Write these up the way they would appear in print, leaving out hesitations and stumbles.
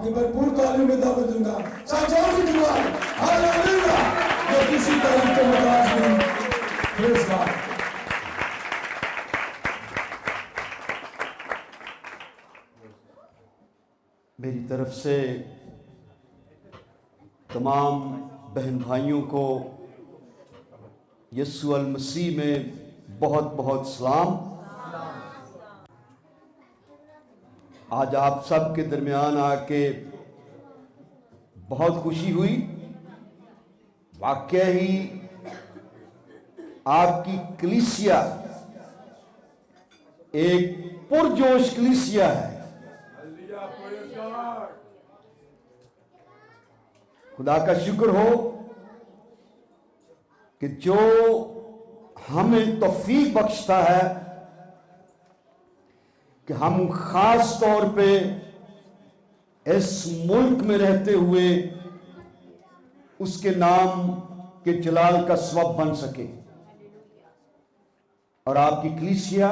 आपकी भरपूर तालीम में दावत दूंगा। साथ हालेलुया, मैं किसी तारीफ के मुताज नहीं। Praise God. मेरी तरफ से तमाम बहन भाइयों को यीशु अल मसीह में बहुत बहुत सलाम। आज आप सब के दरमियान आके बहुत खुशी हुई। वाकई ही आपकी कलीसिया एक पुरजोश कलीसिया है। खुदा का शुक्र हो कि जो हमें तौफीक बख्शता है कि हम खास तौर पे इस मुल्क में रहते हुए उसके नाम के जलाल का सबब बन सके। और आपकी कलीसिया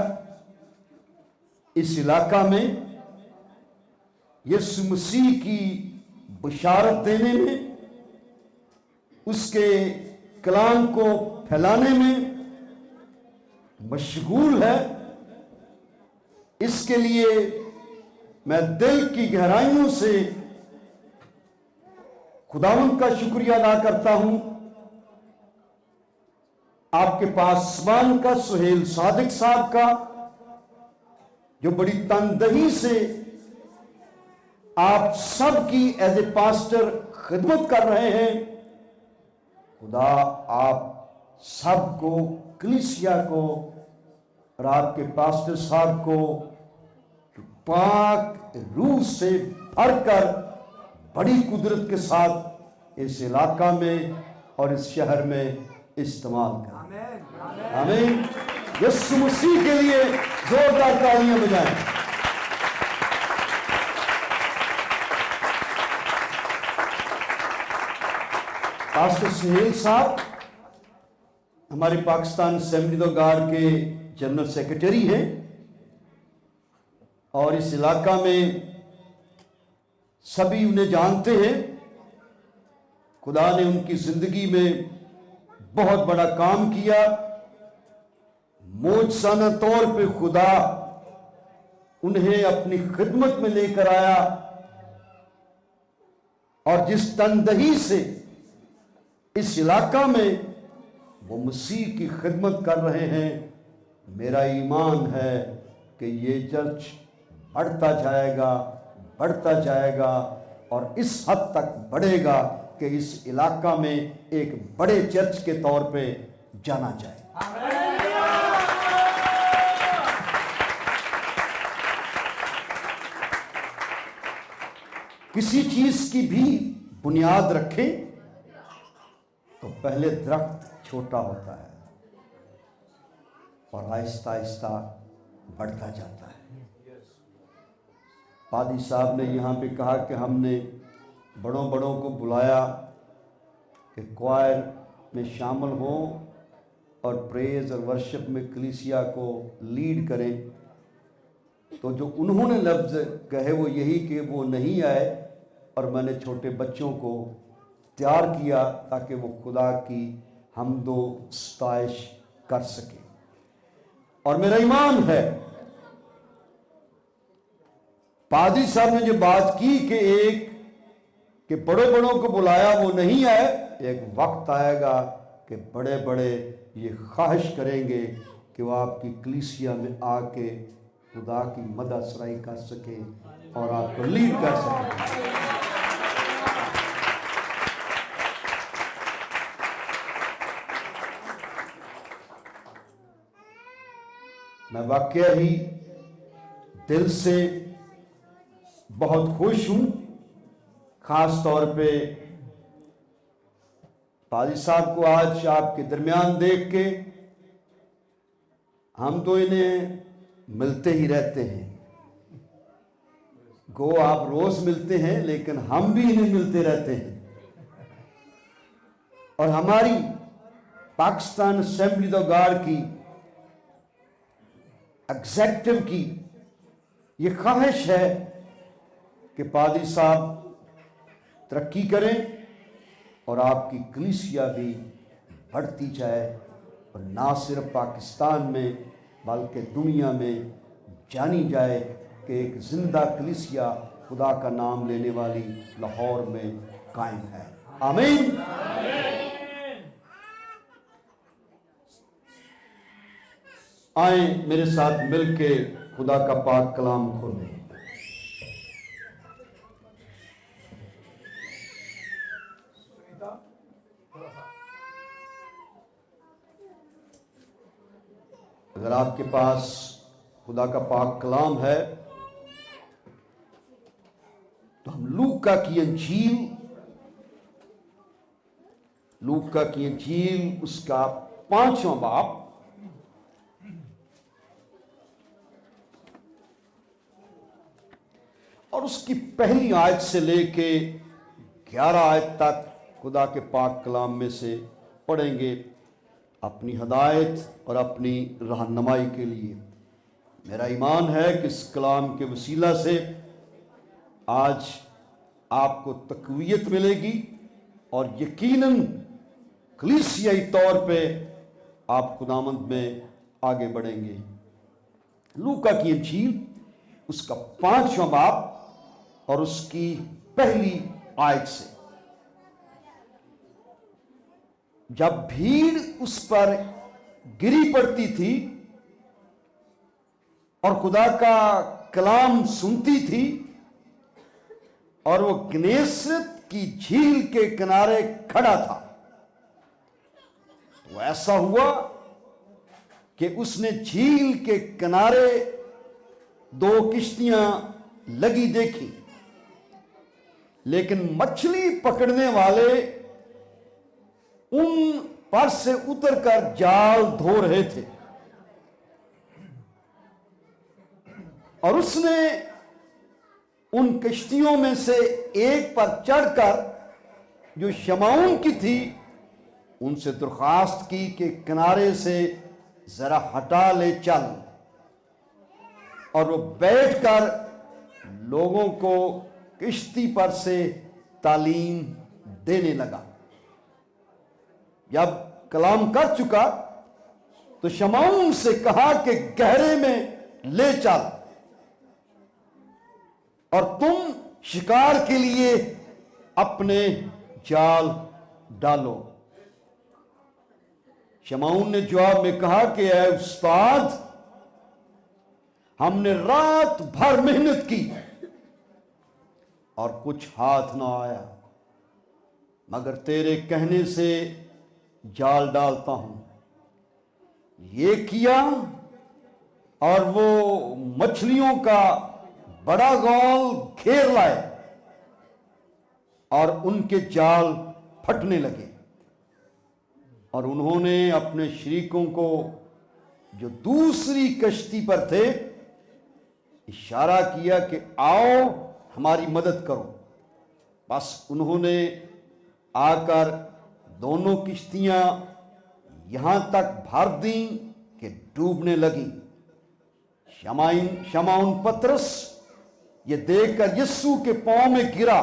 इस इलाका में यीशु मसीह की बशारत देने में, उसके कलाम को फैलाने में मशगूल है। इसके लिए मैं दिल की गहराइयों से खुदावंद का शुक्रिया अदा करता हूं। आपके पासवान का सुहेल सादिक साहब का, जो बड़ी तनदही से आप सबकी एज ए पास्टर खिदमत कर रहे हैं। खुदा आप सबको, कलीसिया को और आपके पास्टर साहब को पाक रूह से भरकर बड़ी कुदरत के साथ इस इलाका में और इस शहर में इस्तेमाल करें। आमीन। यीशु मसीह के लिए जोरदार तालियां बजाएं। पास्टर सुहेल साहब हमारे पाकिस्तान असेंबली ऑफ गॉड के जनरल सेक्रेटरी हैं और इस इलाका में सभी उन्हें जानते हैं। खुदा ने उनकी जिंदगी में बहुत बड़ा काम किया। मोजज़ाना तौर पे खुदा उन्हें अपनी खिदमत में लेकर आया और जिस तनदही से इस इलाका में वो मसीह की खिदमत कर रहे हैं, मेरा ईमान है कि ये चर्च बढ़ता जाएगा और इस हद तक बढ़ेगा कि इस इलाका में एक बड़े चर्च के तौर पे जाना जाए। किसी चीज की भी बुनियाद रखें तो पहले दरख्त छोटा होता है और आहिस्ता आहिस्ता बढ़ता जाता है। पादी साहब ने यहाँ पे कहा कि हमने बड़ों को बुलाया कि क्वायर में शामिल हों और प्रेज और वर्शिप में कलीसिया को लीड करें। तो जो उन्होंने लफ्ज़ कहे वो यही कि वो नहीं आए और मैंने छोटे बच्चों को तैयार किया ताकि वो खुदा की हमदो सताइश कर सके। और मेरा ईमान है पादी साहब ने जो बात की कि बड़ों को बुलाया वो नहीं आए, एक वक्त आएगा कि बड़े ये ख्वाहिश करेंगे कि वो आपकी कलीसिया में आके खुदा की मदद सराई कर सके और आपको लीड कर सके। मैं वाकई ही दिल से बहुत खुश हूं, खास तौर पे पादी साहब को आज आपके दरमियान देख के। हम तो इन्हें मिलते ही रहते हैं, गो आप रोज मिलते हैं, लेकिन हम भी इन्हें मिलते रहते हैं। और हमारी पाकिस्तान असेंबली ऑफ गॉड की एग्जीक्यूटिव की ये ख्वाहिश है कि पादी साहब तरक्की करें और आपकी कलीसिया भी बढ़ती जाए और ना सिर्फ पाकिस्तान में बल्कि दुनिया में जानी जाए कि एक जिंदा कलीसिया खुदा का नाम लेने वाली लाहौर में कायम है। आमीन। आए मेरे साथ मिलके खुदा का पाक कलाम खोलें। अगर आपके पास खुदा का पाक कलाम है तो हम लूका की इंजील उसका 5वां बाब और उसकी पहली आयत से लेके 11 आयत तक खुदा के पाक कलाम में से पढ़ेंगे अपनी हदायत और अपनी रहनुमाई के लिए। मेरा ईमान है कि इस कलाम के वसीला से आज आपको तक़वियत मिलेगी और यकीनन कलीसियाई तौर पे आप खुदामंद में आगे बढ़ेंगे। लूका की इंजील उसका 5वां बाब और उसकी पहली आयत से, जब भीड़ उस पर गिरी पड़ती थी और खुदा का कलाम सुनती थी और वो गनेसरत की झील के किनारे खड़ा था, तो ऐसा हुआ कि उसने झील के किनारे 2 किश्तियां लगी देखी, लेकिन मछली पकड़ने वाले उन पर से उतरकर जाल धो रहे थे। और उसने उन कश्तियों में से एक पर चढ़कर जो शमाउन की थी उनसे दरख्वास्त की कि किनारे से जरा हटा ले चल, और वो बैठकर लोगों को किश्ती पर से तालीम देने लगा। जब कलाम कर चुका तो शमाउन से कहा कि गहरे में ले चल और तुम शिकार के लिए अपने जाल डालो। शमाउन ने जवाब में कहा कि ऐ उस्ताद, हमने रात भर मेहनत की और कुछ हाथ ना आया, मगर तेरे कहने से जाल डालता हूं। ये किया और वो मछलियों का बड़ा गौल घेर लाए और उनके जाल फटने लगे। और उन्होंने अपने शरीकों को जो दूसरी कश्ती पर थे इशारा किया कि आओ हमारी मदद करो। बस उन्होंने आकर दोनों किश्तियां यहां तक भर दी कि डूबने लगी। शमाउन पतरस ये देखकर यीशु के पांव में गिरा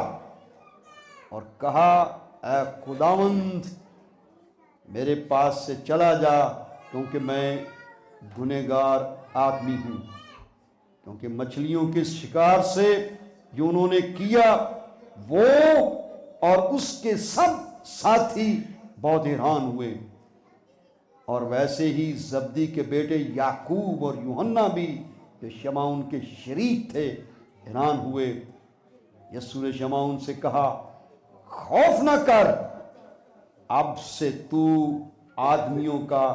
और कहा, ऐ खुदावंद, मेरे पास से चला जा, क्योंकि मैं गुनहगार आदमी हूं। क्योंकि मछलियों के शिकार से जो उन्होंने किया वो और उसके सब साथी बहुत हैरान हुए। और वैसे ही जब्दी के बेटे याकूब और यूहन्ना भी जो शमाउन के शरीक थे हैरान हुए। यीशु ने शमाउन से कहा, खौफ न कर, अब से तू आदमियों का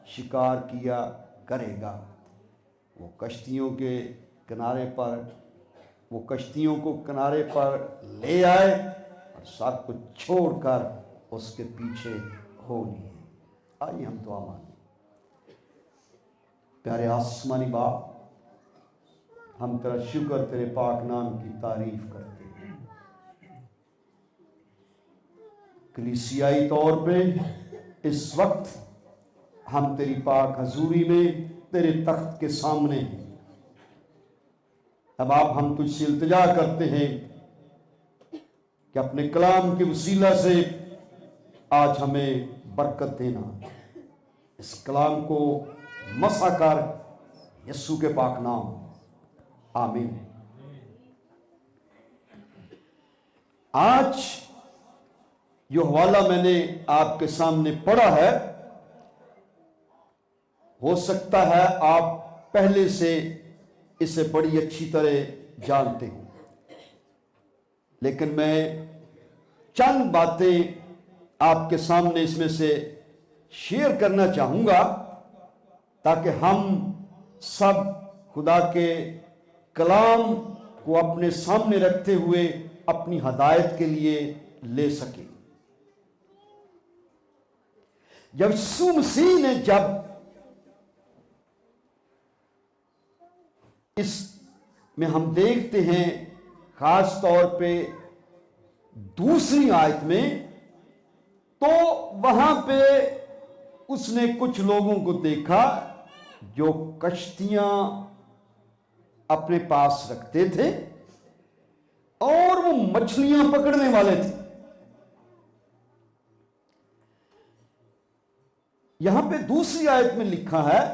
शिकार किया करेगा। वो कश्तियों को किनारे पर ले आए और सब कुछ छोड़कर उसके पीछे हो लिए। आइए हम दुआ मांगे। प्यारे आसमानी बाप, हम तेरा शुक्र, तेरे पाक नाम की तारीफ करते हैं। कलीसियाई तौर पे इस वक्त हम तेरी पाक हजूरी में तेरे तख्त के सामने हैं। अब आप हम तुझसे इल्तिजा करते हैं कि कि अपने कलाम के वसीला से आज हमें बरकत देना। इस कलाम को मसा कर यीशु के पाक नाम, आमीन। आज जो हवाला मैंने आपके सामने पढ़ा है, हो सकता है आप पहले से इसे बड़ी अच्छी तरह जानते हो, लेकिन मैं चंद बातें आपके सामने इसमें से शेयर करना चाहूंगा ताकि हम सब खुदा के कलाम को अपने सामने रखते हुए अपनी हदायत के लिए ले सके। जब यीशु मसीह ने जब इसमें हम देखते हैं खास तौर पे दूसरी आयत में, तो वहां पे उसने कुछ लोगों को देखा जो कश्तियां अपने पास रखते थे और वो मछलियां पकड़ने वाले थे। यहां पे दूसरी आयत में लिखा है,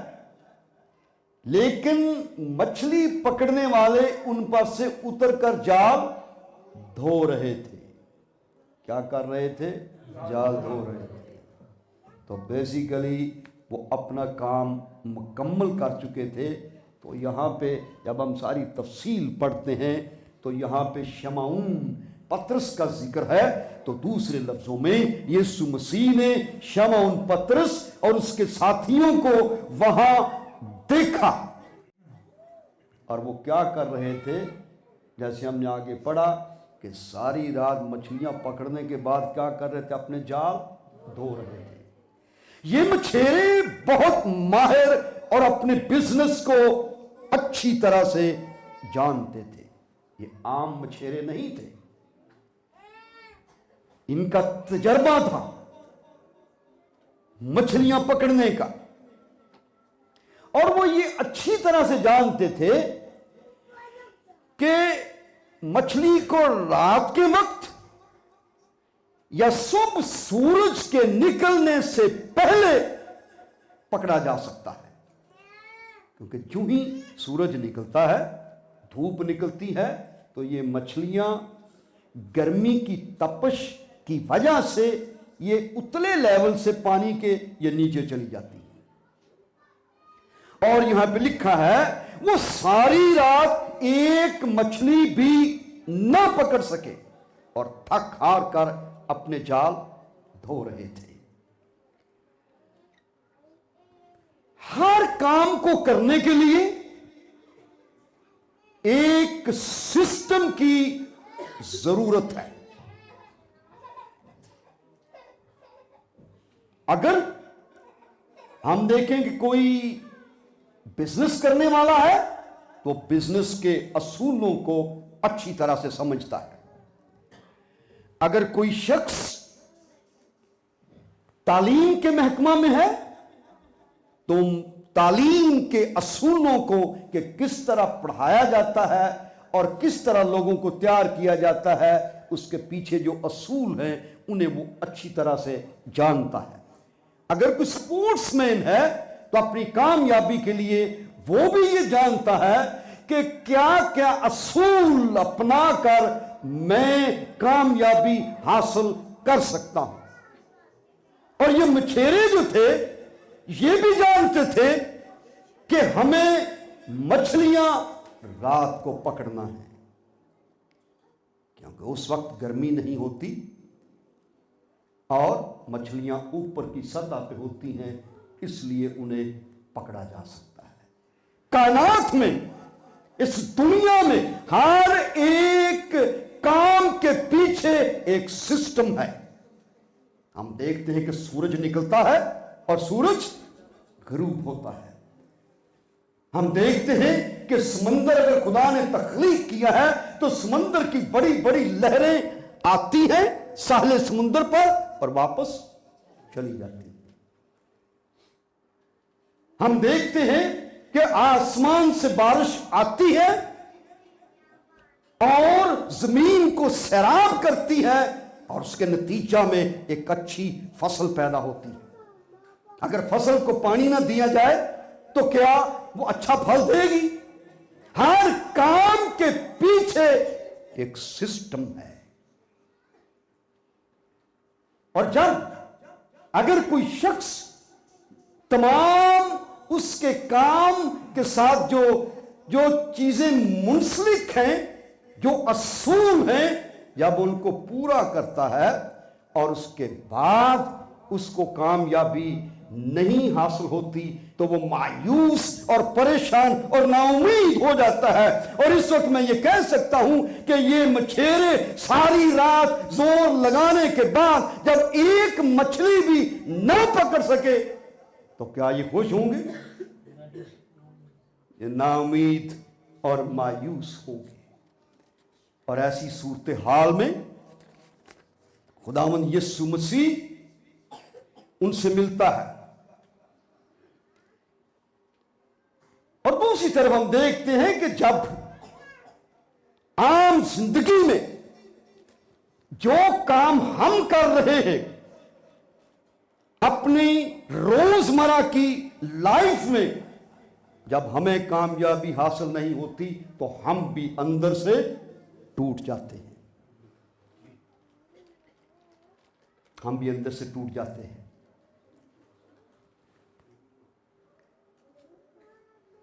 लेकिन मछली पकड़ने वाले उन पर से उतरकर जाल धो रहे थे। क्या कर रहे थे? जाल धो रहे थे। तो बेसिकली वो अपना काम मुकम्मल कर चुके थे। तो यहाँ पे जब हम सारी तफसील पढ़ते हैं तो यहाँ पे शमाउन पतरस का जिक्र है। तो दूसरे लफ्जों में यीशु मसीह ने शमाउन पतरस और उसके साथियों को वहां देखा और वो क्या कर रहे थे, जैसे हमने आगे पढ़ा कि सारी रात मछलियां पकड़ने के बाद क्या कर रहे थे? अपने जाल धो रहे थे। ये मछेरे बहुत माहिर और अपने बिजनेस को अच्छी तरह से जानते थे। ये आम मछेरे नहीं थे, इनका तजर्बा था मछलियां पकड़ने का, और वो ये अच्छी तरह से जानते थे कि मछली को रात के वक्त या सुबह सूरज के निकलने से पहले पकड़ा जा सकता है, क्योंकि जो ही सूरज निकलता है, धूप निकलती है, तो ये मछलियां गर्मी की तपश की वजह से ये उतले लेवल से पानी के ये नीचे चली जाती है। और यहां पे लिखा है वो सारी रात एक मछली भी ना पकड़ सके और थक हार कर अपने जाल धो रहे थे। हर काम को करने के लिए एक सिस्टम की जरूरत है। अगर हम देखें कि कोई बिजनेस करने वाला है तो बिजनेस के असूलों को अच्छी तरह से समझता है। अगर कोई शख्स तालीम के महकमा में है तो तालीम के असूलों को कि किस तरह पढ़ाया जाता है और किस तरह लोगों को तैयार किया जाता है, उसके पीछे जो असूल हैं उन्हें वो अच्छी तरह से जानता है। अगर कोई स्पोर्ट्समैन है तो अपनी कामयाबी के लिए वो भी ये जानता है कि क्या क्या असूल अपना कर मैं कामयाबी हासिल कर सकता हूं। और ये मछेरे जो थे ये भी जानते थे कि हमें मछलियां रात को पकड़ना है, क्योंकि उस वक्त गर्मी नहीं होती और मछलियां ऊपर की सतह पे होती हैं, इसलिए उन्हें पकड़ा जा सकता है। कायनात में, इस दुनिया में हर एक काम के पीछे एक सिस्टम है। हम देखते हैं कि सूरज निकलता है और सूरज गरूब होता है। हम देखते हैं कि समंदर अगर खुदा ने तख्लीक किया है तो समंदर की बड़ी बड़ी लहरें आती हैं साहले समुद्र पर और वापस चली जाती हैं। हम देखते हैं कि आसमान से बारिश आती है और जमीन को सैराब करती है और उसके नतीजा में एक अच्छी फसल पैदा होती है। अगर फसल को पानी ना दिया जाए तो क्या वो अच्छा फल देगी? हर काम के पीछे एक सिस्टम है। और जब अगर कोई शख्स तमाम उसके काम के साथ जो जो चीजें मुंसलिक हैं, जो असूल हैं, जब उनको पूरा करता है और उसके बाद उसको कामयाबी नहीं हासिल होती तो वो मायूस और परेशान और नाउमीद हो जाता है। और इस वक्त मैं ये कह सकता हूं कि ये मछेरे सारी रात जोर लगाने के बाद जब एक मछली भी ना पकड़ सके तो क्या ये खुश होंगे? ये नाउमीद और मायूस होंगे। और ऐसी सूरत हाल में खुदावंद यीशु मसीह उनसे मिलता है। और दूसरी तरफ हम देखते हैं कि जब आम जिंदगी में जो काम हम कर रहे हैं, अपनी रोजमर्रा की लाइफ में जब हमें कामयाबी हासिल नहीं होती तो हम भी अंदर से टूट जाते हैं। हम भी अंदर से टूट जाते हैं।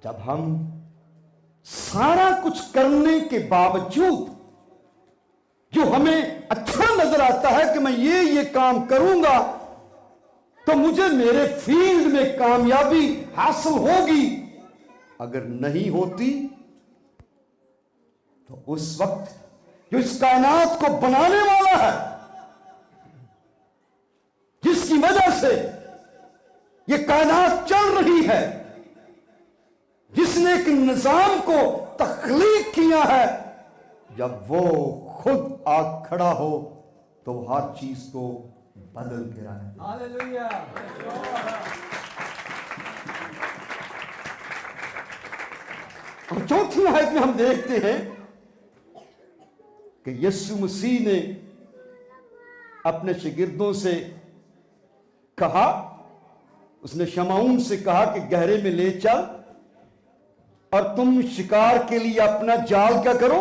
जब हम सारा कुछ करने के बावजूद जो हमें अच्छा नजर आता है कि मैं ये काम करूंगा तो मुझे मेरे फील्ड में कामयाबी हासिल होगी, अगर नहीं होती तो उस वक्त जो इस कायनात को बनाने वाला है, जिसकी वजह से ये कायनात चल रही है, जिसने एक निजाम को तख्लीक किया है, जब वो खुद आग खड़ा हो तो हर चीज को बदल के रहे। हालेलुया। और चौथी आयत में हम देखते हैं कि यीशु मसीह ने अपने शागिर्दों से कहा, उसने शमाऊन से कहा कि गहरे में ले चल और तुम शिकार के लिए अपना जाल क्या करो,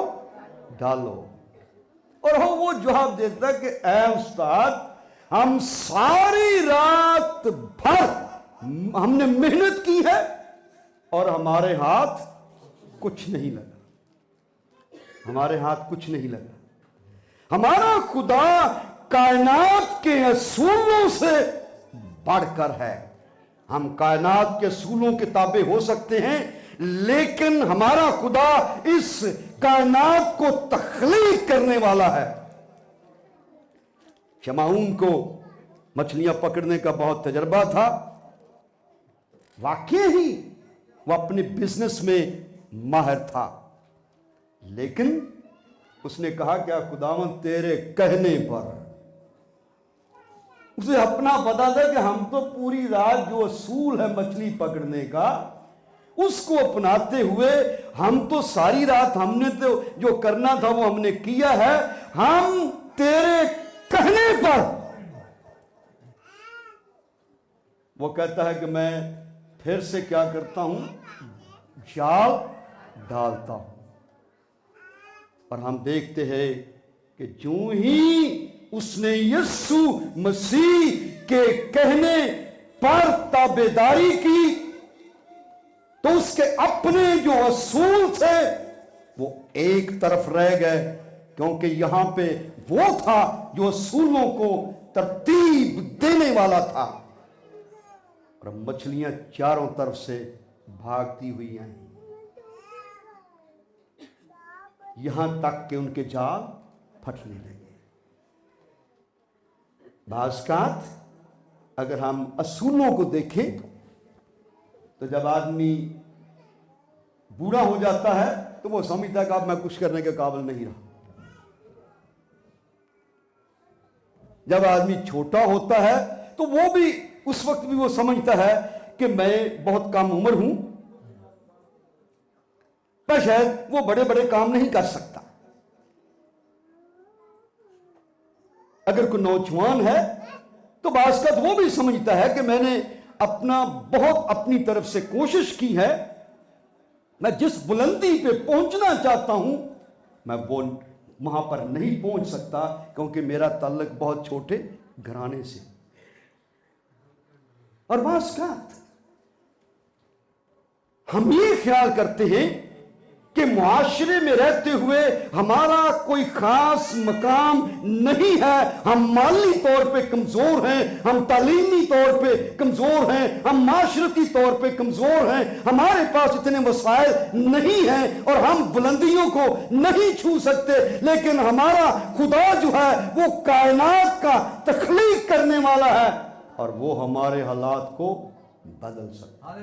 डालो। और वो जवाब देता कि ऐ उस्ताद, हम सारी रात भर हमने मेहनत की है और हमारे हाथ कुछ नहीं लगा, हमारे हाथ कुछ नहीं लगा। हमारा खुदा कायनात के असूलों से बढ़कर है। हम कायनात के असूलों के ताबे हो सकते हैं, लेकिन हमारा खुदा इस कायनात को तख्लीक करने वाला है। शमाऊन को मछलियां पकड़ने का बहुत तजर्बा था। वाकई ही वह अपने बिजनेस में माहिर था, लेकिन उसने कहा क्या खुदावंद तेरे कहने पर, उसे अपना पता था कि हम तो पूरी रात जो असूल है मछली पकड़ने का उसको अपनाते हुए हम तो सारी रात हमने तो जो करना था वो हमने किया है, हम तेरे कहने पर। वो कहता है कि मैं फिर से क्या करता हूं, जाल डालता हूं। और हम देखते हैं कि जो ही उसने यीशु मसीह के कहने पर ताबेदारी की तो उसके अपने जो असूल थे वो एक तरफ रह गए, क्योंकि यहां पे वो था जो असूलों को तरतीब देने वाला था। और मछलियां चारों तरफ से भागती हुई आई, यहां तक कि उनके जाल फटने लगे। बाज़ अगर हम असूलों को देखें तो जब आदमी बूढ़ा हो जाता है तो वो समझता है कि अब मैं कुछ करने के काबिल नहीं रहा। जब आदमी छोटा होता है तो वो भी उस वक्त भी वो समझता है कि मैं बहुत कम उम्र हूं, पर शायद वो बड़े बड़े काम नहीं कर सकता। अगर कोई नौजवान है तो बास का वो भी समझता है कि मैंने बहुत अपनी तरफ से कोशिश की है, मैं जिस बुलंदी पे पहुंचना चाहता हूं मैं वो वहां पर नहीं पहुंच सकता, क्योंकि मेरा ताल्लुक बहुत छोटे घराने से। और बास का हम ये ख्याल करते हैं कि मुआशरे में रहते हुए हमारा कोई खास मकाम नहीं है, हम माली तौर पे कमजोर हैं, हम तालीमी तौर पे कमजोर हैं, हम माशरती तौर पे कमजोर हैं, हमारे पास इतने वसाइल नहीं हैं और हम बुलंदियों को नहीं छू सकते। लेकिन हमारा खुदा जो है वो कायनात का तख्लीक करने वाला है और वो हमारे हालात को बदल सकता है।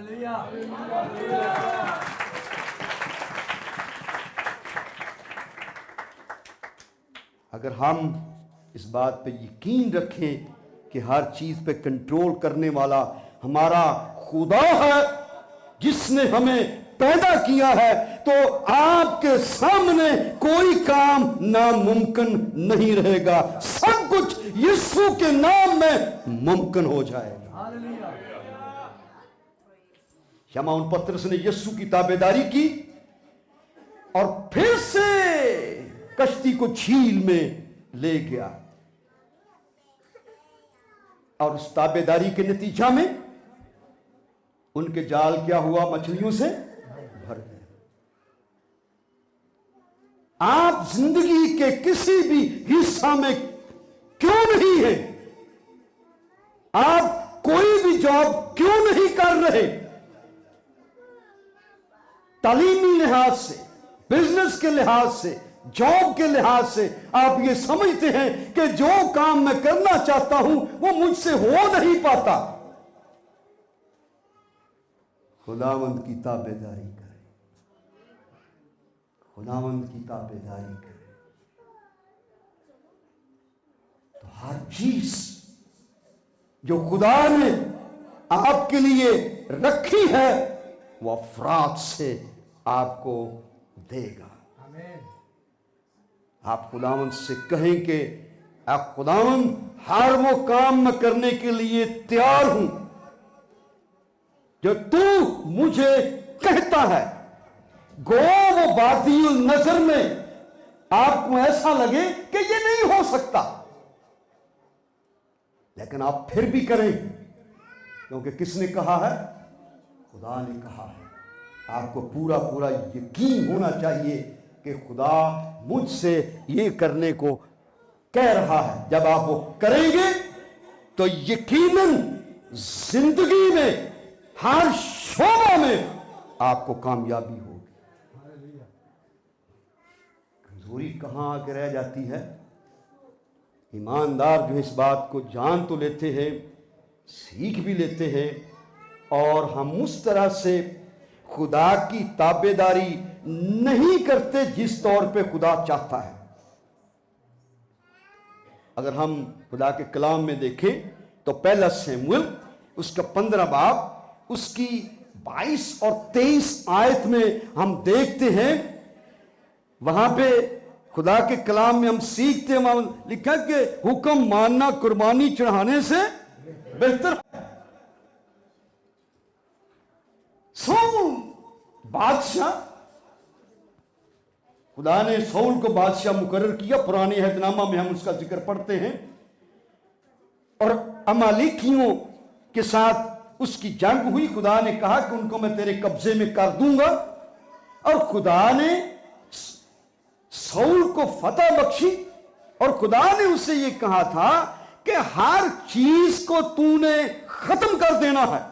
अगर हम इस बात पे यकीन रखें कि हर चीज पे कंट्रोल करने वाला हमारा खुदा है जिसने हमें पैदा किया है, तो आपके सामने कोई काम नामुमकिन नहीं रहेगा, सब कुछ यीशु के नाम में मुमकिन हो जाएगा। शमौन पतरस ने यीशु की ताबेदारी की और फिर से कश्ती को झील में ले गया और उस ताबेदारी के नतीजा में उनके जाल क्या हुआ? मछलियों से भर गए। आप जिंदगी के किसी भी हिस्सा में क्यों नहीं है, आप कोई भी जॉब क्यों नहीं कर रहे, तालीमी लिहाज से, बिजनेस के लिहाज से, जॉब के लिहाज से आप ये समझते हैं कि जो काम मैं करना चाहता हूं वो मुझसे हो नहीं पाता, खुदावंद की ताबेदारी करें, खुदावंद की ताबेदारी करें तो हर चीज जो खुदा ने आपके लिए रखी है वो अफराद से आपको देगा। आप खुदावंद से कहें कि आप खुदावंद हर वो काम मैं करने के लिए तैयार हूं जो तू मुझे कहता है। गो वो बातिल नजर में आपको ऐसा लगे कि ये नहीं हो सकता, लेकिन आप फिर भी करें, क्योंकि किसने कहा है? खुदा ने कहा है। आपको पूरा पूरा यकीन होना चाहिए कि खुदा मुझसे ये करने को कह रहा है। जब आप वो करेंगे तो यकीनन जिंदगी में हर शोबा में आपको कामयाबी होगी। कमजोरी कहां आके रह जाती है? ईमानदार जो इस बात को जान तो लेते हैं, सीख भी लेते हैं, और हम उस तरह से खुदा की ताबेदारी नहीं करते जिस तौर पे खुदा चाहता है। अगर हम खुदा के कलाम में देखें तो पहला शमूएल उसका 15 बाब उसकी 22 और 23 आयत में हम देखते हैं, वहां पे खुदा के कलाम में हम सीखते हैं, वहां लिखा कि हुक्म मानना कुर्बानी चढ़ाने से बेहतर है। सौल बादशाह, खुदा ने सौल को बादशाह मुकर्रर किया। पुराने अहदनामा में हम उसका जिक्र पढ़ते हैं, और अमालेकियों के साथ उसकी जंग हुई। खुदा ने कहा कि उनको मैं तेरे कब्जे में कर दूंगा, और खुदा ने सौल को फतह बख्शी, और खुदा ने उससे यह कहा था कि हर चीज को तूने खत्म कर देना है।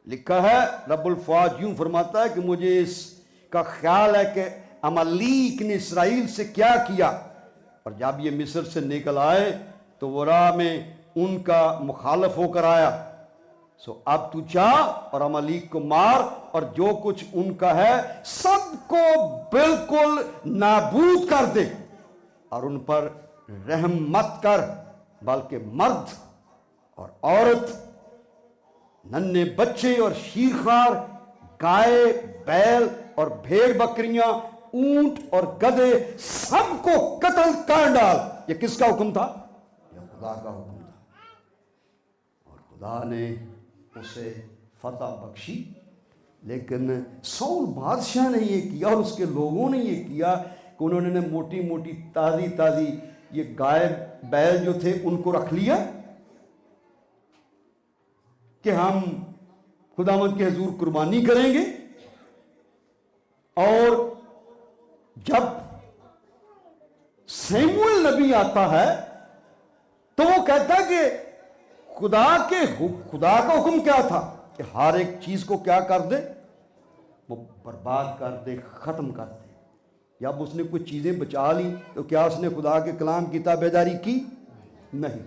लिखा है, रब्बुल फ़ौज यूं फरमाता है कि मुझे इसका ख्याल है कि अमालीक ने इसराइल से क्या किया, और जब ये मिस्र से निकल आए तो वो राह में उनका मुखालफ होकर आया। सो अब तू जा और अमालीक को मार, और जो कुछ उनका है सबको बिल्कुल नाबूद कर दे, और उन पर रहम मत कर, बल्कि मर्द और औरत, नन्हे बच्चे और शीरखार, गाय, बैल और भेड़ बकरियां, ऊंट और गधे, सबको कत्ल कर डाल, ये किसका हुक्म था? ये खुदा का हुक्म था। और खुदा ने उसे फतह बख्शी। लेकिन सौल बादशाह ने ये किया और उसके लोगों ने ये किया कि उन्होंने मोटी मोटी ताज़ी ताज़ी ये गाय बैल जो थे उनको रख लिया कि हम खुदावंद के हुजूर कुर्बानी करेंगे। और जब शमूएल नबी आता है तो वो कहता है कि खुदा का हुक्म क्या था कि हर एक चीज को क्या कर दे, वो बर्बाद कर दे, खत्म कर दे। जब उसने कुछ चीजें बचा ली तो क्या उसने खुदा के कलाम की ताबेदारी की? नहीं।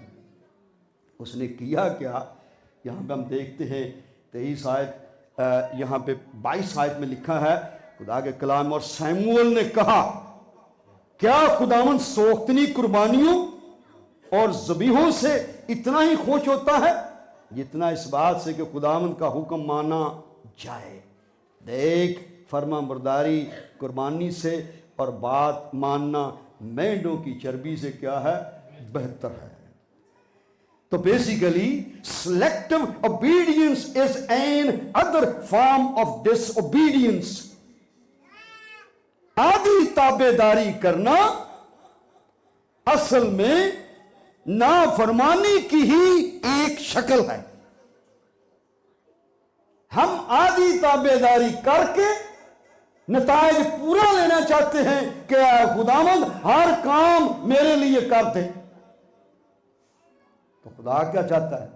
उसने किया क्या? यहाँ पे हम देखते हैं 23 आयत, यहाँ पे 22 आयत में लिखा है खुदा के कलाम, और शमूएल ने कहा क्या खुदावंद सोख्तनी कुर्बानियों और ज़बीहों से इतना ही खुश होता है जितना इस बात से कि खुदावंद का हुक्म माना जाए। देख, फर्मा बरदारी कुर्बानी से और बात मानना मेंढों की चर्बी से क्या है? बेहतर है। तो basically selective obedience is an other form of disobedience। आधी ताबेदारी करना असल में नाफरमानी की ही एक शक्ल है। हम आधी ताबेदारी करके नतायज पूरा लेना चाहते हैं कि खुदावंद हर काम मेरे लिए कर दे। तो खुदा क्या चाहता है?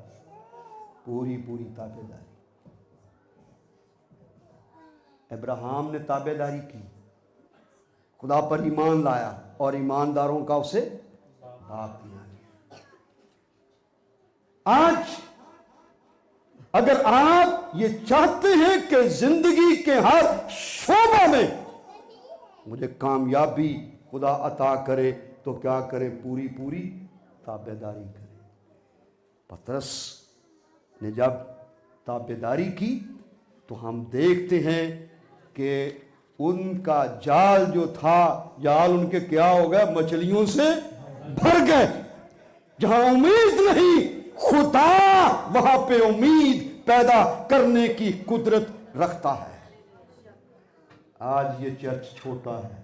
पूरी पूरी ताबेदारी। अब्राहम ने ताबेदारी की, खुदा पर ईमान लाया और ईमानदारों का उसे बाप दिया। आज अगर आप ये चाहते हैं कि जिंदगी के हर शोबा में मुझे कामयाबी खुदा अता करे, तो क्या करे? पूरी पूरी ताबेदारी करे। पतरस ने जब ताबेदारी की तो हम देखते हैं कि उनका जाल जो था, जाल उनके क्या हो गया? मछलियों से भर गए। जहां उम्मीद नहीं, खुदा वहां पे उम्मीद पैदा करने की कुदरत रखता है। आज ये चर्च छोटा है,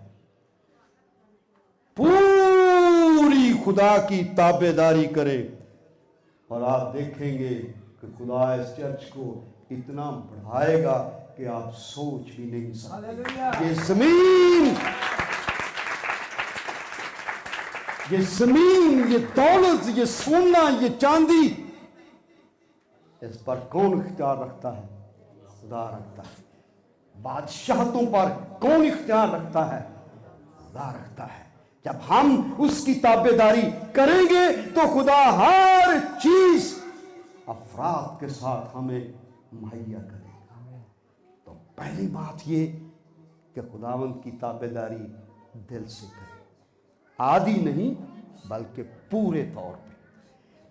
पूरी खुदा की ताबेदारी करे और आप देखेंगे कि खुदा इस चर्च को इतना बढ़ाएगा कि आप सोच भी नहीं सकते। ये जमीन, ये दौलत, ये सोना, ये चांदी, इस पर कौन इख्तियार रखता है? खुदा रखता है। बादशाहतों पर कौन इख्तियार रखता है? खुदा रखता है। जब हम उसकी ताबेदारी करेंगे तो खुदा हर चीज अफराद के साथ हमें मुहैया करेगा। तो पहली बात ये कि खुदावंद की ताबेदारी दिल से करें, आधी नहीं बल्कि पूरे तौर पे।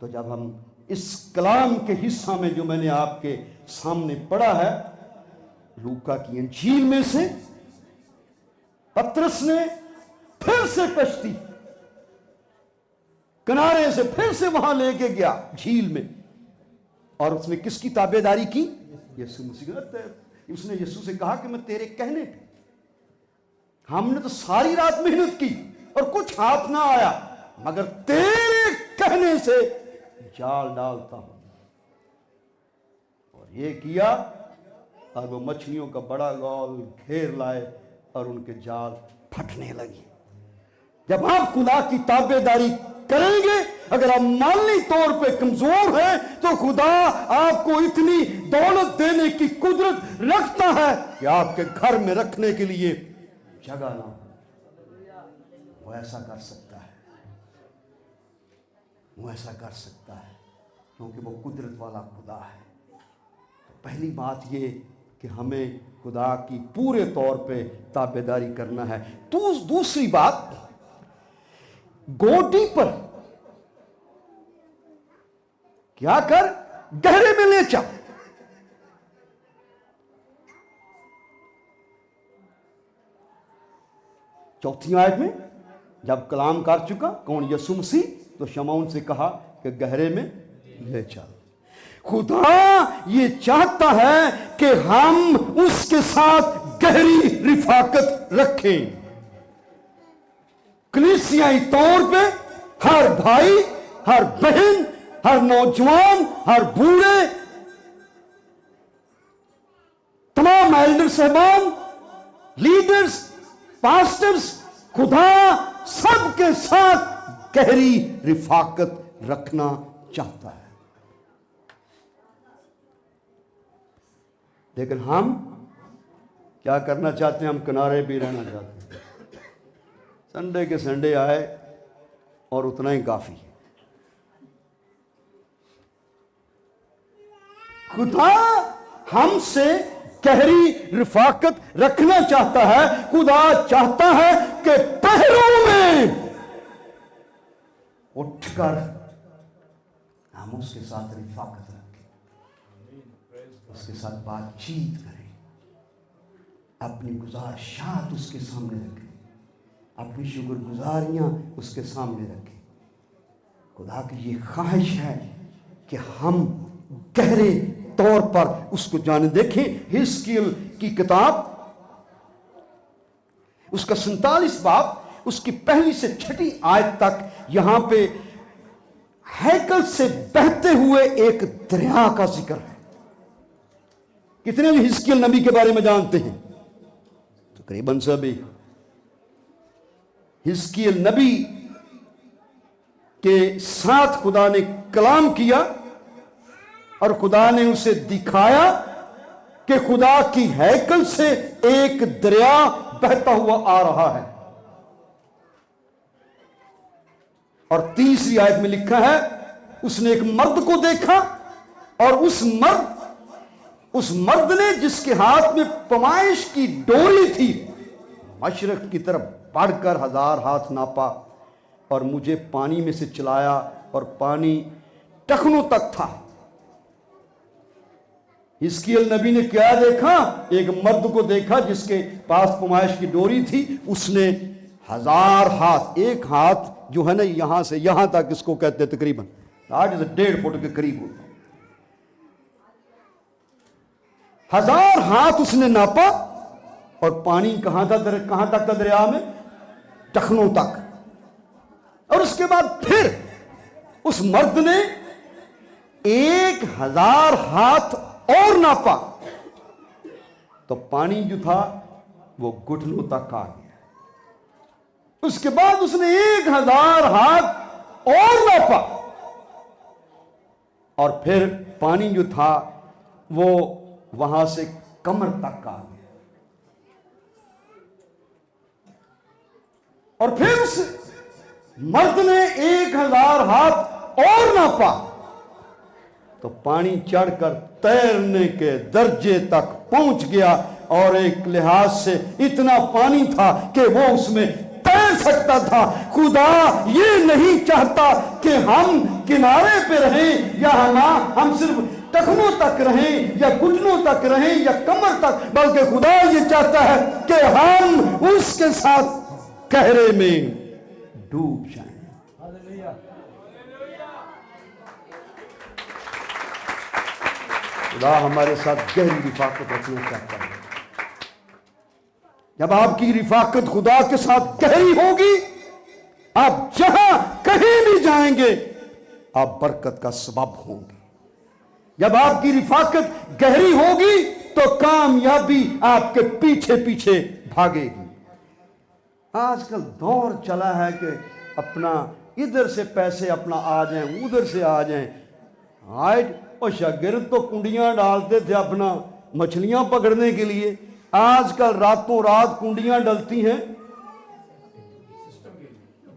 तो जब हम इस कलाम के हिस्सा में जो मैंने आपके सामने पढ़ा है, लूका की इंजील में से, पतरस ने फिर से कश्ती किनारे से फिर से वहां लेके गया झील में, और उसने किसकी ताबेदारी की? यीशु मसीह। उसने यीशु से कहा कि मैं तेरे कहने पे, हमने तो सारी रात मेहनत की और कुछ हाथ ना आया, मगर तेरे कहने से जाल डालता हूं। और ये किया और वो मछलियों का बड़ा गौल घेर लाए और उनके जाल फटने लगे। जब आप खुदा की ताबेदारी करेंगे, अगर आप माली तौर पे कमजोर हैं, तो खुदा आपको इतनी दौलत देने की कुदरत रखता है कि आपके घर में रखने के लिए जगह ना हो। वो ऐसा कर सकता है, वो ऐसा कर सकता है, क्योंकि वो कुदरत वाला खुदा है। तो पहली बात ये कि हमें खुदा की पूरे तौर पे ताबेदारी करना है। दूसरी बात, गोदी पर क्या कर? गहरे में ले जा। चौथी आयत में जब कलाम कर चुका कौन, यीशु मसीह, तो शमौन से कहा कि गहरे में ले चल। खुदा ये चाहता है कि हम उसके साथ गहरी रिफाकत रखें। कलीसियाई तौर पे हर भाई, हर बहन, हर नौजवान, हर बूढ़े, तमाम एल्डर साहबान, लीडर्स, पास्टर्स, खुदा सबके साथ गहरी रिफाकत रखना चाहता है। लेकिन हम क्या करना चाहते हैं? हम किनारे भी रहना चाहते हैं। संडे के संडे आए और उतना ही काफी है। खुदा हमसे गहरी रिफाकत रखना चाहता है। खुदा चाहता है कि पहरों में उठकर हम उसके साथ रिफाकत रखें, उसके साथ बातचीत करें, अपनी गुजारिशात उसके सामने रखें, अपनी शुक्रगुजारियां उसके सामने रखें। खुदा की ये ख्वाहिश है कि हम गहरे तौर पर उसको जाने। देखें हिजकिय्याह की किताब, उसका 47 बाब, उसकी पहली से 6 आयत तक यहां पे हैकल से बहते हुए एक दरिया का जिक्र है। कितने हिजकिय्याह नबी के बारे में जानते हैं? तकरीबन सभी। हिजकिय्याह नबी के साथ खुदा ने कलाम किया और खुदा ने उसे दिखाया कि खुदा की हैकल से एक दरिया बहता हुआ आ रहा है। और 3री आयत में लिखा है, उसने एक मर्द को देखा और उस मर्द ने जिसके हाथ में पमाइश की डोरी थी, मशरक की तरफ बढ़कर 1000 हाथ नापा और मुझे पानी में से चलाया और पानी टखनों तक था। हिजकिय्याह नबी ने क्या देखा? एक मर्द को देखा जिसके पास पमाइश की डोरी थी। उसने 1000 हाथ, एक हाथ जो है ना यहां से यहां तक, इसको कहते हैं तकरीबन 1.5 फुट के करीब होता, 1000 हाथ उसने नापा और पानी कहां तक था दरिया में? टखनों तक। और उसके बाद फिर उस मर्द ने 1000 हाथ और नापा तो पानी जो था वो घुटनों तक आ गया। उसके बाद उसने 1000 हाथ और नापा और फिर पानी जो था वो वहां से कमर तक आ गया। और फिर उस मर्द ने 1000 हाथ और नापा तो पानी चढ़कर तैरने के दर्जे तक पहुंच गया और एक लिहाज से इतना पानी था कि वो उसमें तैर सकता था। खुदा ये नहीं चाहता कि हम किनारे पे रहें या हम सिर्फ टखनों तक रहें या घुटनों तक रहें या कमर तक, बल्कि खुदा ये चाहता है कि हम उसके साथ गहरे में डूब जाएं। खुदा हमारे साथ गहरी रिफाकत रखना चाहता है। जब आपकी रिफाकत खुदा के साथ गहरी होगी, आप जहां कहीं भी जाएंगे आप बरकत का सबब होंगे। जब आपकी रिफाकत गहरी होगी तो कामयाबी आपके पीछे पीछे भागेगी। आजकल दौर चला है कि अपना इधर से पैसे अपना आ जाएं, उधर से आ जाएं। हाइट और शागिर्द तो कुंडियां डालते थे अपना मछलियां पकड़ने के लिए, आजकल रातों रात कुंडियां डलती हैं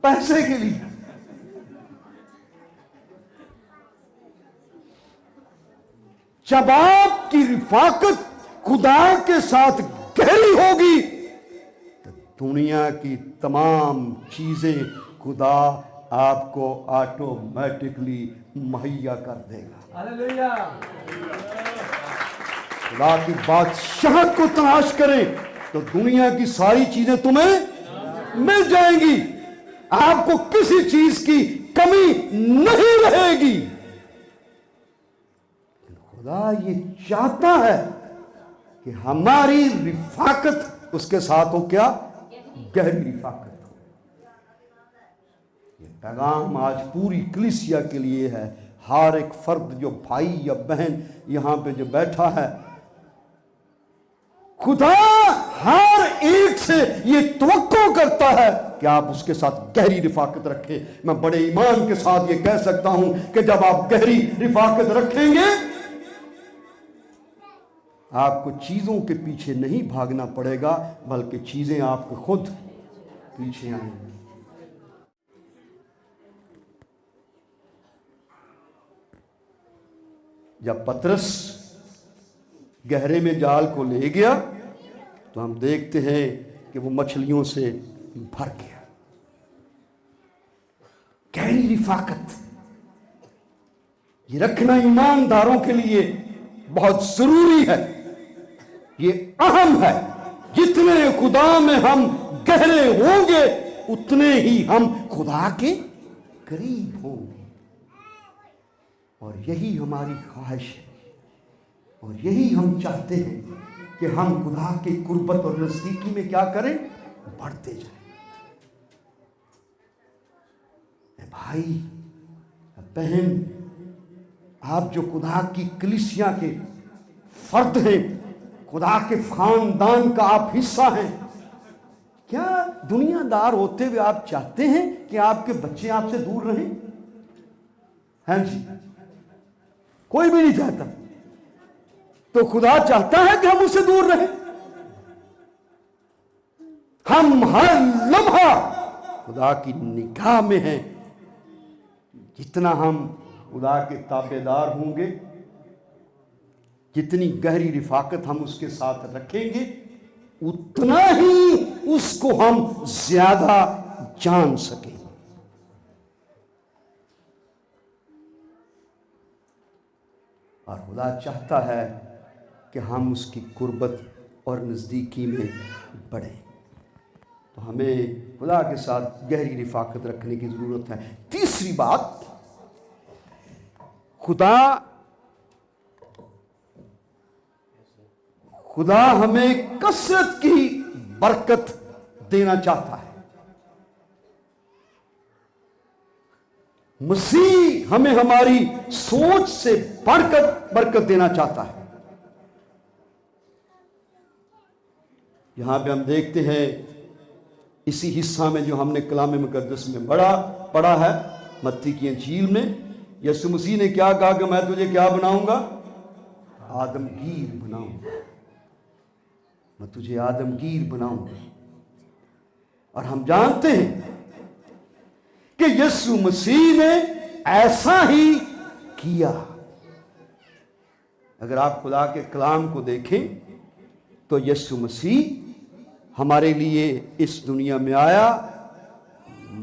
पैसे के लिए। जब आपकी रिफाकत खुदा के साथ गहरी होगी तो दुनिया की तमाम चीजें खुदा आपको ऑटोमेटिकली मुहैया कर देगा। खुदा की बादशाहत को तलाश करें तो दुनिया की सारी चीजें तुम्हें मिल जाएंगी। आपको किसी चीज की कमी नहीं रहेगी। खुदा ये चाहता है कि हमारी रिफाकत उसके साथ हो, क्या? गहरी रिफाकत हो। ये पैगाम आज पूरी कलीसिया के लिए है। हर एक फर्द जो भाई या बहन यहां पे जो बैठा है, खुदा हर एक से ये तवक्को करता है कि आप उसके साथ गहरी रिफाकत रखें। मैं बड़े ईमान के साथ ये कह सकता हूं कि जब आप गहरी रिफाकत रखेंगे, आपको चीजों के पीछे नहीं भागना पड़ेगा, बल्कि चीजें आपको खुद पीछे आएंगी। जब पतरस गहरे में जाल को ले गया तो हम देखते हैं कि वो मछलियों से भर गया। गहरी रिफाकत ये रखना ईमानदारों के लिए बहुत जरूरी है, ये अहम है। जितने खुदा में हम गहरे होंगे उतने ही हम खुदा के करीब होंगे। और यही हमारी ख्वाहिश है और यही हम चाहते हैं कि हम खुदा के कुर्बत और नजदीकी में क्या करें? बढ़ते जाएं। भाई बहन, आप जो खुदा की कलीसिया के फर्द हैं, खुदा के खानदान का आप हिस्सा हैं, क्या दुनियादार होते हुए आप चाहते हैं कि आपके बच्चे आपसे दूर रहें? हैं जी? कोई भी नहीं चाहता। तो खुदा चाहता है कि हम उससे दूर रहें। हम हर लम्हा खुदा की निगाह में हैं। जितना हम खुदा के ताबेदार होंगे, जितनी गहरी रिफाकत हम उसके साथ रखेंगे, उतना ही उसको हम ज्यादा जान सकेंगे। और खुदा चाहता है कि हम उसकी कुर्बत और नज़दीकी में बढ़ें। तो हमें खुदा के साथ गहरी रिफाकत रखने की ज़रूरत है। तीसरी बात, खुदा हमें कसरत की बरकत देना चाहता है। मसीह हमें हमारी सोच से बढ़कर बरकत देना चाहता है। यहां पे हम देखते हैं इसी हिस्सा में जो हमने कलाम मुकद्दस में पढ़ा है, मत्ती की इंजील में, यीशु मसीह ने क्या कहा कि मैं तुझे क्या बनाऊंगा? आदमगीर बनाऊंगा। मैं तुझे आदमगीर बनाऊंगा। और हम जानते हैं कि यीशु मसीह ने ऐसा ही किया। अगर आप खुदा के कलाम को देखें तो यीशु मसीह हमारे लिए इस दुनिया में आया,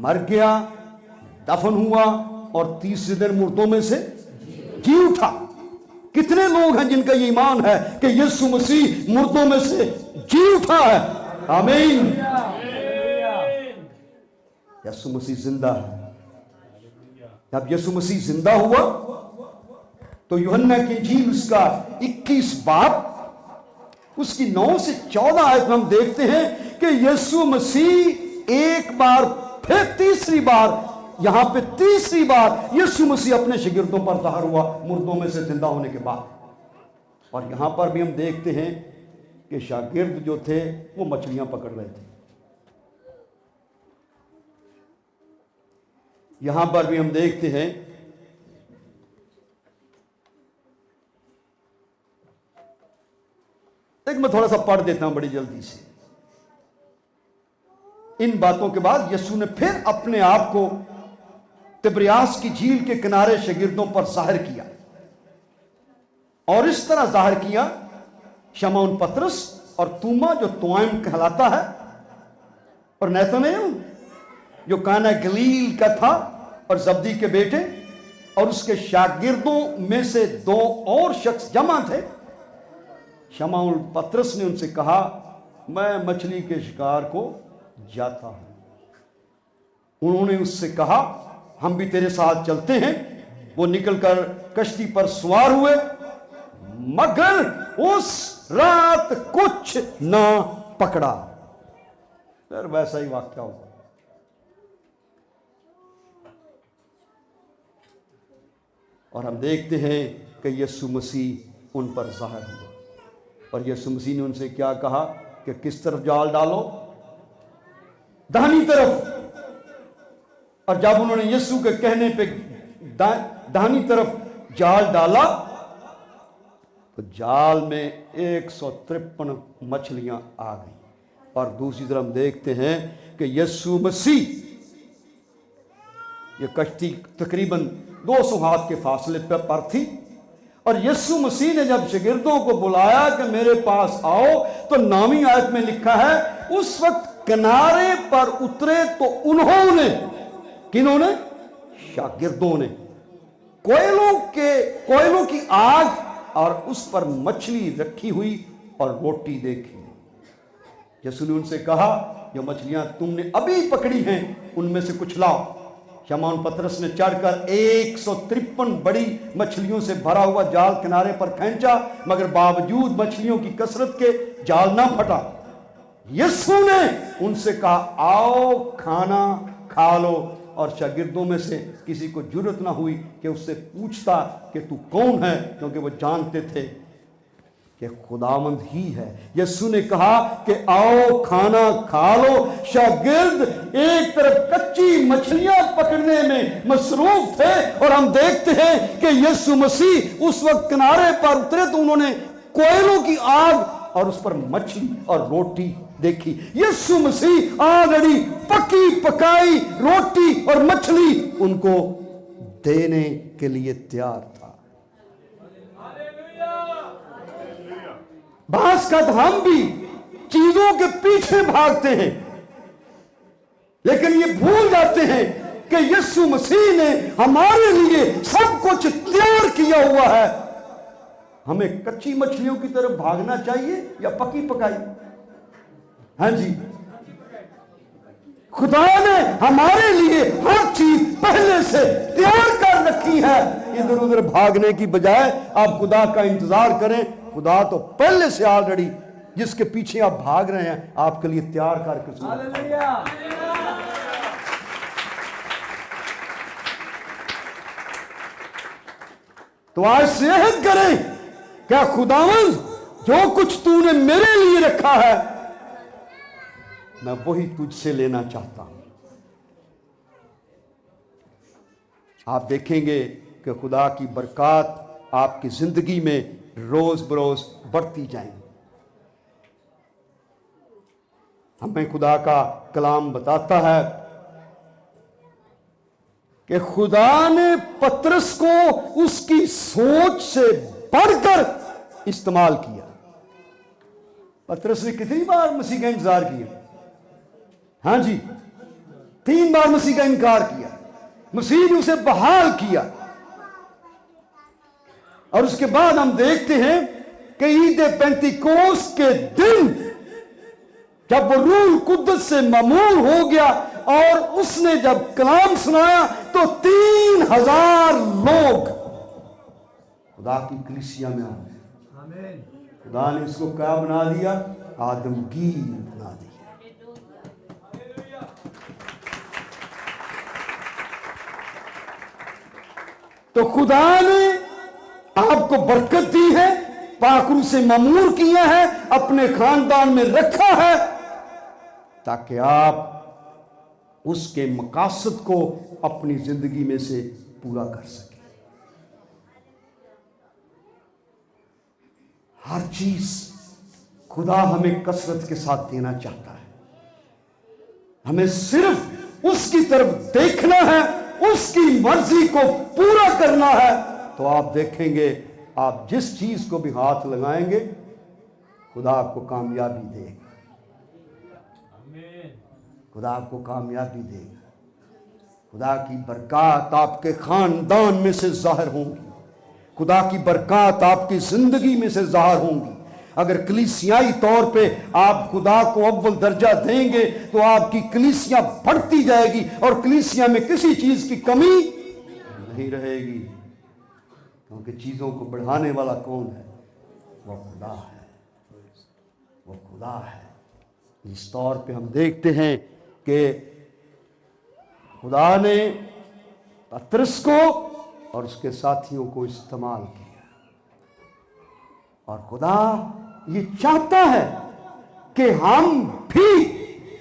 मर गया, दफन हुआ और तीसरे दिन मुर्दों में से जी उठा। कितने लोग हैं जिनका ये ईमान है कि यीशु मसीह मुर्दों में से जी उठा है? आमीन। यीशु मसीह जिंदा है। जब यीशु मसीह जिंदा हुआ तो यूहन्ना की इंजील उसका 21 बाब उसकी 9 से 14 आयत में हम देखते हैं कि यीशु मसीह एक बार फिर तीसरी बार, यहां पे तीसरी बार यीशु मसीह अपने शागिर्दों पर ज़ाहिर हुआ मुर्दों में से जिंदा होने के बाद। और यहां पर भी हम देखते हैं कि शागिर्द जो थे वो मछलियां पकड़ रहे थे। यहां पर भी हम देखते हैं मैं थोड़ा सा पढ़ देता हूं बड़ी जल्दी से। इन बातों के बाद यीशु ने फिर अपने आप को तिब्रियास की झील के किनारे शागिर्दों पर जाहिर किया और इस तरह जाहिर किया, शमौन पतरस और तूमा जो तुआइम कहलाता है और नतनएल जो काना गलील का था और जब्दी के बेटे और उसके शागिर्दों में से 2 और शख्स जमा थे। शमौन पतरस ने उनसे कहा, मैं मछली के शिकार को जाता हूं। उन्होंने उससे कहा, हम भी तेरे साथ चलते हैं। वो निकलकर कश्ती पर सवार हुए, मगर उस रात कुछ ना पकड़ा। फिर वैसा ही वाक्या हुआ। और हम देखते हैं कि यीशु मसीह उन पर ज़ाहिर हुआ और यीशु मसीह ने उनसे क्या कहा कि किस तरफ जाल डालो? दाहिनी तरफ। और जब उन्होंने यीशु के कहने पे दाहिनी तरफ जाल डाला तो जाल में 153 मछलियां आ गई। और दूसरी तरफ हम देखते हैं कि यीशु मसीह, ये कश्ती तकरीबन 200 हाथ के फासले पर थी और यीशु मसीह ने जब शागिर्दों को बुलाया कि मेरे पास आओ, तो 9वीं आयत में लिखा है, उस वक्त किनारे पर उतरे तो उन्होंने, किन्होंने? शागिर्दों ने कोयलों की आग और उस पर मछली रखी हुई और रोटी देखी। यीशु ने उनसे कहा, जो मछलियां तुमने अभी पकड़ी हैं उनमें से कुछ लाओ। शमौन पतरस ने चढ़कर 153 बड़ी मछलियों से भरा हुआ जाल किनारे पर खींचा, मगर बावजूद मछलियों की कसरत के जाल ना फटा। यीशु ने उनसे कहा, आओ खाना खा लो। और शागिर्दों में से किसी को जुर्रत ना हुई कि उससे पूछता कि तू कौन है, क्योंकि वो जानते थे कि खुदावंद ही है। यीशु ने कहा कि आओ खाना खा लो। शागिर्द एक तरफ कच्ची मछलियां पकड़ने में मसरूफ थे और हम देखते हैं कि यीशु मसीह उस वक्त किनारे पर उतरे तो उन्होंने कोयलों की आग और उस पर मछली और रोटी देखी। यीशु मसीह ऑलरेडी पकी पकाई रोटी और मछली उनको देने के लिए तैयार था। बास का हम भी चीजों के पीछे भागते हैं, लेकिन ये भूल जाते हैं कि यीशु मसीह ने हमारे लिए सब कुछ तैयार किया हुआ है। हमें कच्ची मछलियों की तरफ भागना चाहिए या पकी पकाई? हाँ जी, खुदा ने हमारे लिए हर चीज पहले से तैयार कर रखी है। इधर उधर भागने की बजाय आप खुदा का इंतजार करें। खुदा तो पहले से ऑलरेडी जिसके पीछे आप भाग रहे हैं आपके लिए तैयार करके। तो आज सेहत करें, क्या खुदावंद जो कुछ तूने मेरे लिए रखा है मैं वही तुझसे लेना चाहता हूं। आप देखेंगे कि खुदा की बरकत आपकी जिंदगी में रोज बरोज बढ़ती जाएंगी। हमें खुदा का कलाम बताता है कि खुदा ने पतरस को उसकी सोच से बढ़कर इस्तेमाल किया। पतरस ने कितनी बार मसीह का इंतजार किया? हाँ जी, 3 बार मसीह का इनकार किया। मसीह ने उसे बहाल किया और उसके बाद हम देखते हैं कि ईद पेंतिकोस के दिन जब वो रूह कुद्दस से ममूर हो गया और उसने जब कलाम सुनाया तो 3000 लोग खुदा की कलीसिया में आ गए। खुदा ने इसको क्या बना दिया? आदमगीर बना दिया। तो खुदा ने आपको बरकत दी है, पाकरू से ममूर किया है, अपने खानदान में रखा है ताकि आप उसके मकासद को अपनी जिंदगी में से पूरा कर सकें। हर चीज खुदा हमें कसरत के साथ देना चाहता है। हमें सिर्फ उसकी तरफ देखना है, उसकी मर्जी को पूरा करना है। तो आप देखेंगे आप जिस चीज को भी हाथ लगाएंगे खुदा आपको कामयाबी देगा। खुदा आपको कामयाबी देगा। खुदा की बरकत आपके खानदान में से जाहिर होंगी। खुदा की बरकत आपकी जिंदगी में से जाहिर होंगी। अगर कलीसियाई तौर पे आप खुदा को अव्वल दर्जा देंगे तो आपकी कलीसिया बढ़ती जाएगी और कलीसिया में किसी चीज की कमी नहीं रहेगी, क्योंकि चीजों को बढ़ाने वाला कौन है? वो खुदा है, वो खुदा है। इस तौर पे हम देखते हैं कि खुदा ने पतरस को और उसके साथियों को इस्तेमाल किया, और खुदा ये चाहता है कि हम भी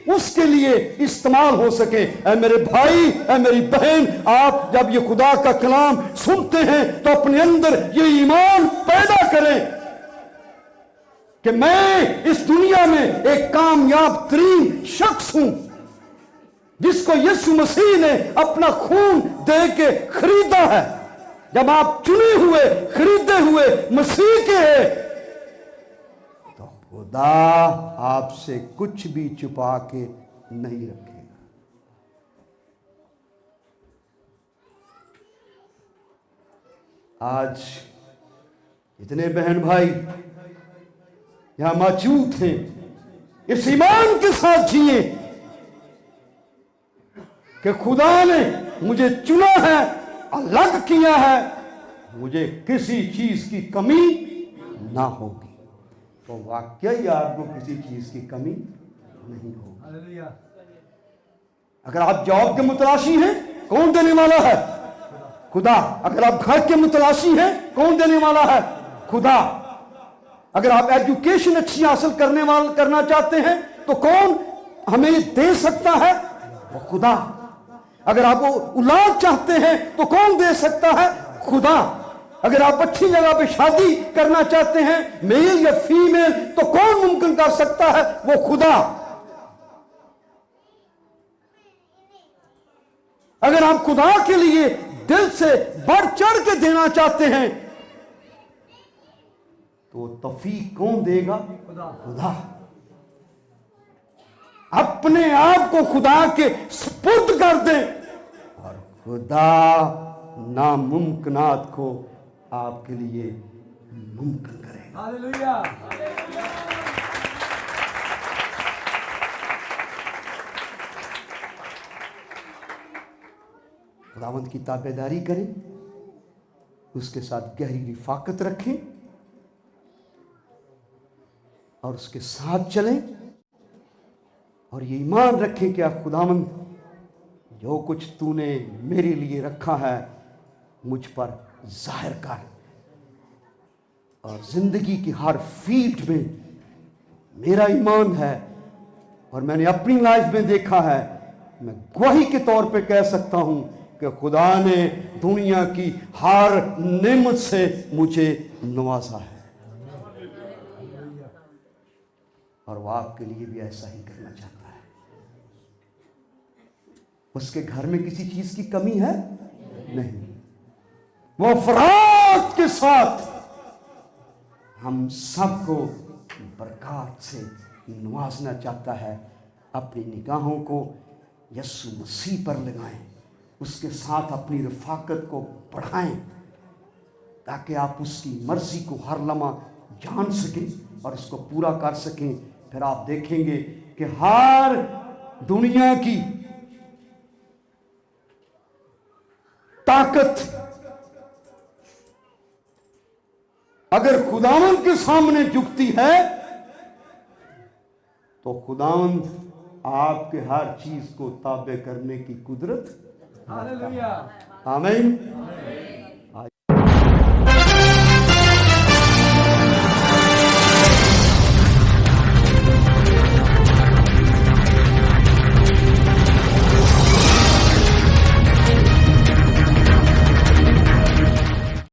उसके लिए इस्तेमाल हो सके। ऐ मेरे भाई, ऐ मेरी बहन, आप जब ये खुदा का कलाम सुनते हैं तो अपने अंदर ये ईमान पैदा करें कि मैं इस दुनिया में एक कामयाब तरीन शख्स हूं जिसको यीशु मसीह ने अपना खून दे के खरीदा है। जब आप चुने हुए, खरीदे हुए मसीह के हैं तो खुदा आपसे कुछ भी छुपा के नहीं रखेगा। आज इतने बहन भाई यहां मौजूद हैं, इस ईमान के साथ जिए कि खुदा ने मुझे चुना है, अलग किया है, मुझे किसी चीज की कमी ना होगी। तो वाकई आपको किसी चीज की कमी नहीं होगी। अगर आप जॉब के मुतलाशी हैं, कौन देने वाला है? खुदा। अगर आप घर के मुतलाशी हैं, कौन देने वाला है? खुदा। अगर आप एजुकेशन अच्छी हासिल करना चाहते हैं तो कौन हमें दे सकता है? वो खुदा। अगर आप औलाद चाहते हैं तो कौन दे सकता है? खुदा। अगर आप अच्छी जगह पे शादी करना चाहते हैं, मेल या फीमेल, तो कौन मुमकिन कर सकता है? वो खुदा। अगर आप खुदा के लिए दिल से बढ़ चढ़ के देना चाहते हैं तो तौफीक कौन देगा? खुदा। अपने आप को खुदा के सुपुर्द कर दें और खुदा नामुमकिनात को आपके लिए मुमकिन करेगा। हालेलुया। खुदावंद की ताबेदारी करें, उसके साथ गहरी रिफाकत रखें और उसके साथ चलें, और ये ईमान रखें कि खुदावंद जो कुछ तूने मेरे लिए रखा है मुझ पर जाहिर कर, और जिंदगी की हर फील्ड में मेरा ईमान है और मैंने अपनी लाइफ में देखा है, मैं गवाही के तौर पे कह सकता हूं कि खुदा ने दुनिया की हर नेमत से मुझे नवाजा है, और वो आपके लिए भी ऐसा ही करना चाहता है। उसके घर में किसी चीज की कमी है नहीं। वो अफराद के साथ हम सबको बरकत से नवाजना चाहता है। अपनी निगाहों को यीशु मसीह पर लगाएं, उसके साथ अपनी रफाकत को बढ़ाएं ताकि आप उसकी मर्जी को हर लम्हा जान सकें और उसको पूरा कर सकें। फिर आप देखेंगे कि हर दुनिया की ताकत अगर खुदावंद के सामने झुकती है तो खुदावंद आपके हर चीज को ताबे करने की कुदरत। हालेलुया। आमीन।